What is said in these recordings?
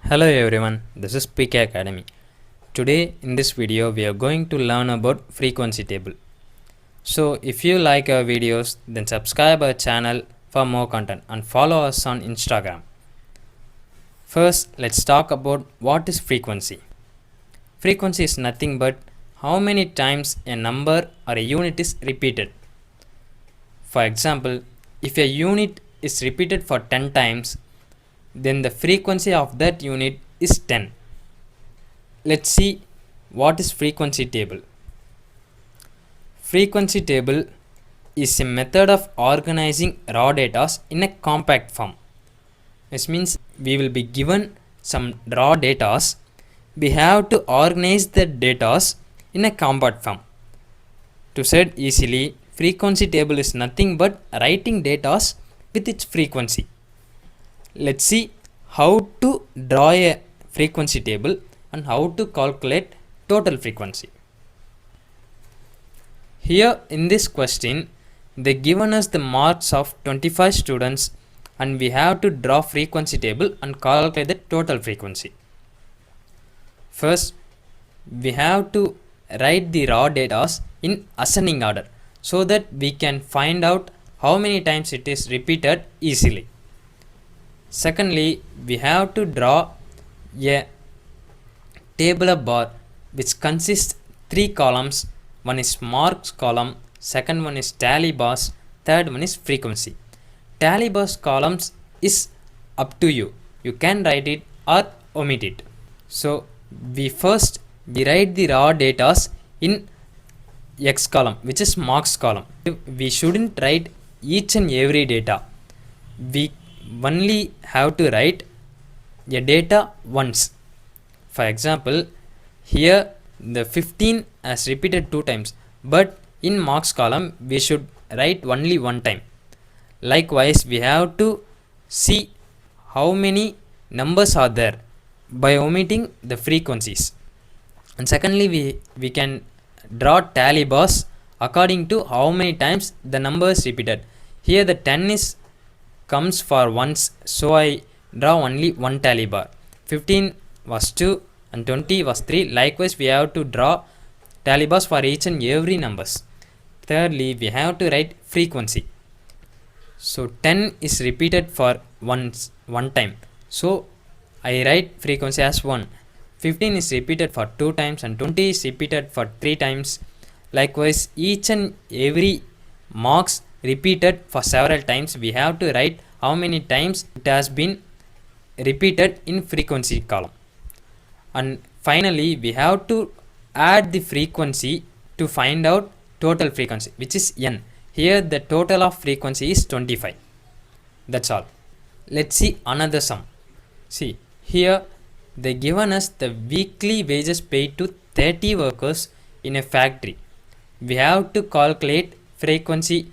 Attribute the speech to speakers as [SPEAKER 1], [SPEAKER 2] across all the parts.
[SPEAKER 1] Hello everyone, this is PK Academy. Today in this video we are going to learn about frequency table. So if you like our videos, then subscribe our channel for more content and follow us on Instagram. First, let's talk about what is frequency. Frequency is nothing but how many times a number or a unit is repeated. For example, if a unit is repeated for 10 times, then the frequency of that unit is 10. Let's see what is frequency table. Frequency table is a method of organizing raw data in a compact form. This means we will be given some raw data. We have to organize the data in a compact form. To say it easily, frequency table is nothing but writing data with its frequency. Let's see how to draw a frequency table and how to calculate total frequency. Here in this question, they given us the marks of 25 students and we have to draw frequency table and calculate the total frequency. First, we have to write the raw data in ascending order so that we can find out how many times it is repeated easily. Secondly, we have to draw a tabular bar which consists 3 columns. One is marks column, second one is tally bars, third one is frequency. Tally bars columns is up to you. You can write it or omit it. So we write the raw data in X column, which is marks column. We shouldn't write each and every data. We only have to write a data once. For example, here the 15 has repeated 2 times, but in marks column we should write only 1 time. Likewise, we have to see how many numbers are there by omitting the frequencies. And secondly, we can draw tally bars according to how many times the number is repeated. Here the 10 is comes for once, so I draw only 1 tally bar. 15 was 2 and 20 was 3. Likewise, we have to draw tally bars for each and every numbers. Thirdly, we have to write frequency. So 10 is repeated for one time, so I write frequency as 1. 15 is repeated for 2 times and 20 is repeated for 3 times. Likewise, each and every marks repeated for several times, we have to write how many times it has been repeated in frequency column. And finally, we have to add the frequency to find out total frequency, which is n. Here the total of frequency is 25. That's all. Let's see another sum. See, here they given us the weekly wages paid to 30 workers in a factory. We have to calculate frequency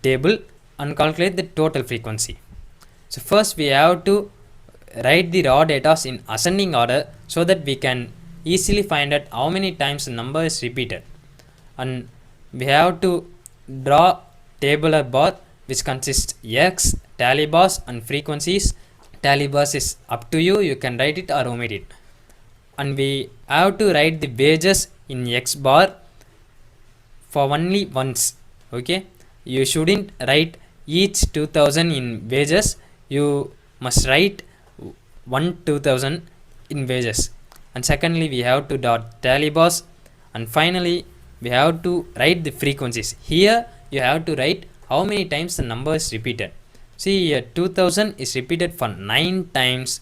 [SPEAKER 1] table and calculate the total frequency. So first we have to write the raw data in ascending order so that we can easily find out how many times the number is repeated. And we have to draw tabular bar which consists X, tally bars and frequencies. Tally bars is up to you, you can write it or omit it. And we have to write the wages in X bar for only once. Okay, you shouldn't write each 2000 in wages, you must write 2000 in wages. And secondly, we have to dot tally bars, and finally we have to write the frequencies. Here you have to write how many times the number is repeated. See here 2000 is repeated for 9 times,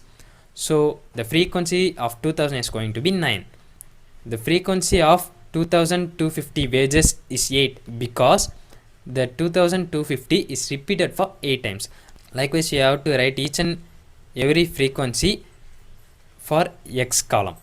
[SPEAKER 1] so the frequency of 2000 is going to be 9. The frequency of 2250 wages is 8 because the 2250 is repeated for 8 times. Likewise, you have to write each and every frequency for X column.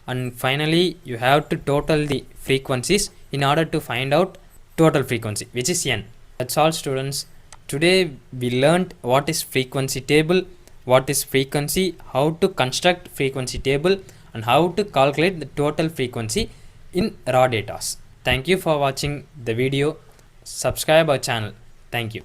[SPEAKER 1] And finally, you have to total the frequencies in order to find out total frequency, which is n. That's all, students. Today we learned what is frequency table, what is frequency, how to construct frequency table, and how to calculate the total frequency in raw data. Thank you for watching the video. Subscribe our channel. Thank you.